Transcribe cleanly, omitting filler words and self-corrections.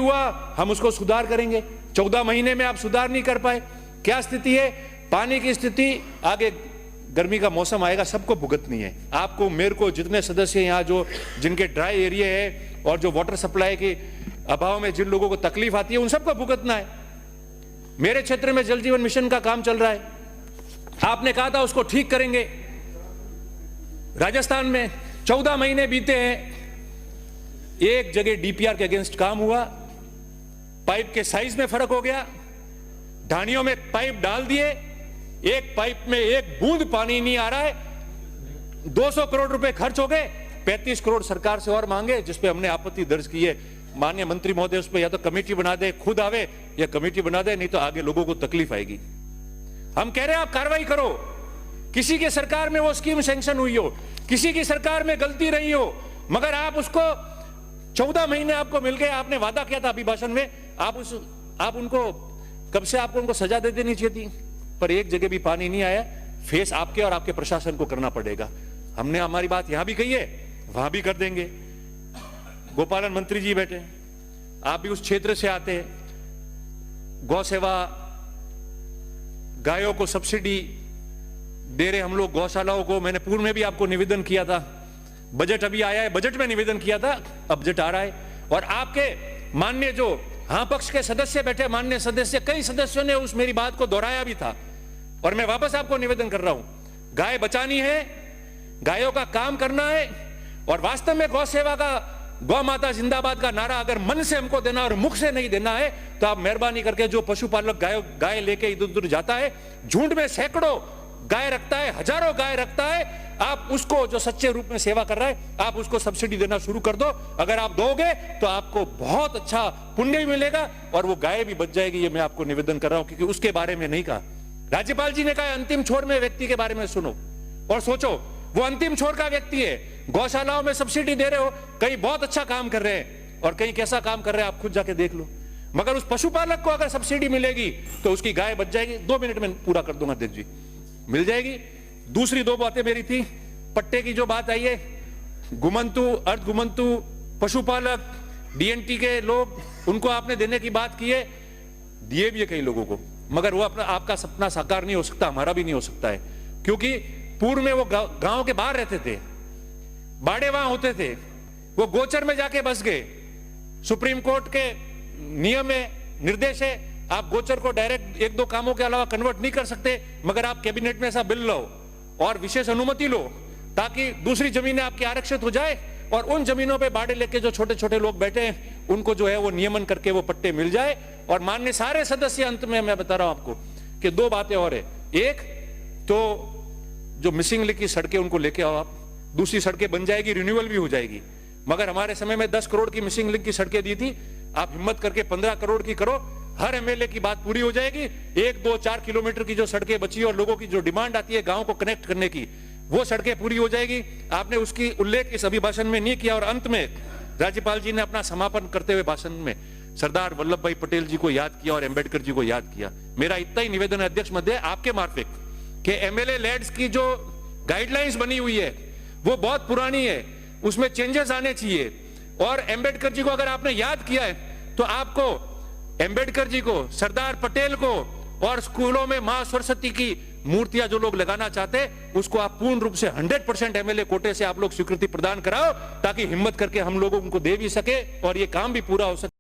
हुआ हम उसको सुधार करेंगे। 14 महीने में आप सुधार नहीं कर पाए। क्या स्थिति है पानी की स्थिति? आगे गर्मी का मौसम आएगा, सबको भुगतनी है, आपको, मेरे को, जितने सदस्य यहाँ जो जिनके ड्राई एरिया है और जो वाटर सप्लाई के अभाव में जिन लोगों को तकलीफ आती है उन सबको भुगतना है। मेरे क्षेत्र में जल जीवन मिशन का काम चल रहा है, आपने कहा था उसको ठीक करेंगे। राजस्थान में 14 महीने बीते हैं, एक जगह डीपीआर के अगेंस्ट काम हुआ, पाइप के साइज में फर्क हो गया, ढानियों में पाइप डाल दिए, एक पाइप में एक बूंद पानी नहीं आ रहा है, 200 करोड़ रुपए खर्च हो गए, 35 करोड़ सरकार से और मांगे, जिसपे हमने आपत्ति दर्ज की है। माननीय मंत्री महोदय उस पर या तो कमेटी बना दे, खुद आवे, या कमेटी बना दे, नहीं तो आगे लोगों को तकलीफ आएगी। हम कह रहे हैं आप कार्रवाई करो। किसी की सरकार में वो स्कीम सैंक्शन हुई हो, किसी की सरकार में गलती रही हो, मगर आप उसको 14 महीने आपको मिल गए, आपने वादा किया था अभिभाषण में, आप उनको कब से आपको उनको सजा दे देनी चाहिए थी, पर एक जगह भी पानी नहीं आया। फेस आपके और आपके प्रशासन को करना पड़ेगा। हमने हमारी बात यहां भी कही है, वहां भी कर देंगे। गोपालन मंत्री जी बैठे, आप भी उस क्षेत्र से आते हैं, गौ सेवा, गायों को सब्सिडी दे रहे हम लोग, गौशालाओं को। मैंने पूर्व में भी आपको निवेदन किया था, बजट अभी आया है, बजट में निवेदन किया था, अब बजट आ रहा है। और आपके माननीय जो हाँ पक्ष के सदस्य बैठे, माननीय सदस्य, कई सदस्यों ने उस मेरी बात को दोहराया भी था, और मैं वापस आपको निवेदन कर रहा हूं, गाय बचानी है, गायों का काम करना है, और वास्तव में गौ सेवा का, गौ माता जिंदाबाद का नारा अगर मन से हमको देना और मुख से नहीं देना है, तो आप मेहरबानी करके, जो पशुपालक गाय लेके इधर उधर जाता है, झुंड में सैकड़ों गाय रखता है, हजारों गाय रखता है, आप उसको, जो सच्चे रूप में सेवा कर रहा है, आप उसको सब्सिडी देना शुरू कर दो। अगर आप दोगे तो आपको बहुत अच्छा पुण्य भी मिलेगा और वो गाय भी बच जाएगी। ये मैं आपको निवेदन कर रहा हूं, क्योंकि उसके बारे में नहीं कहा। राज्यपाल जी ने कहा अंतिम छोर में व्यक्ति के बारे में सुनो और सोचो, वो अंतिम छोर का व्यक्ति है। गौशालाओं में सब्सिडी दे रहे हो, कई बहुत अच्छा काम कर रहे हैं और कहीं कैसा काम कर रहे हैं आप खुद जाके देख लो, मगर उस पशुपालक को अगर सब्सिडी मिलेगी तो उसकी गाय बच जाएगी। 2 मिनट में पूरा कर दूंगा अध्यक्ष जी, मिल जाएगी। दूसरी 2 बातें मेरी थी, पट्टे की जो बात आई है, गुमंतु, अर्ध गुमंतु पशुपालक, डीएनटी के लोग, उनको आपने देने की बात की है, दिए भी है कई लोगों को, मगर वो अपना, आपका सपना साकार नहीं हो सकता, हमारा भी नहीं हो सकता है, क्योंकि पूर्व में वो गांव के बाहर रहते थे, बाड़े वहां होते थे, वो गोचर में जाके बस गए। सुप्रीम कोर्ट के नियम है, निर्देश है, आप गोचर को डायरेक्ट 1-2 कामों के अलावा कन्वर्ट नहीं कर सकते, मगर आप कैबिनेट में ऐसा बिल लो और विशेष अनुमति लो, ताकि दूसरी जमीनें आपकी आरक्षित हो जाए और उन जमीनों पे बाड़े लेके जो छोटे छोटे लोग बैठे हैं उनको जो है वो नियमन करके वो पट्टे मिल जाए। और माननीय सारे सदस्य, अंत में मैं बता रहा हूं आपको कि 2 बातें और है। एक तो जो मिसिंग लिंक की सड़कें उनको लेके आओ आप, दूसरी सड़कें बन जाएगी, रिन्यूअल भी हो जाएगी। मगर हमारे समय में 10 करोड़ की मिसिंग लिंक की सड़कें दी थी, आप हिम्मत करके 15 करोड़ की करो, हर एमएलए की बात पूरी हो जाएगी। 1, 2, 4 किलोमीटर की जो सड़कें बची और लोगों की जो डिमांड आती है गांव को कनेक्ट करने की, वो सड़कें पूरी हो जाएगी। आपने उसकी उल्लेख इस अभिभाषण में नहीं किया। और अंत में राज्यपाल जी ने अपना समापन करते हुए भाषण में सरदार वल्लभ भाई पटेल जी को याद किया और अंबेडकर जी को याद किया। मेरा इतना ही निवेदन है अध्यक्ष महोदय आपके मार्फत कि एमएलए लैड्स की जो गाइडलाइंस बनी हुई है वो बहुत पुरानी है, उसमें चेंजेस आने चाहिए। और अंबेडकर जी को अगर आपने याद किया है तो आपको अंबेडकर जी को, सरदार पटेल को, और स्कूलों में मां सरस्वती की मूर्तियां जो लोग लगाना चाहते हैं उसको आप पूर्ण रूप से 100% एमएलए कोटे से आप लोग स्वीकृति प्रदान कराओ, ताकि हिम्मत करके हम लोगों को दे भी सके और ये काम भी पूरा हो सके।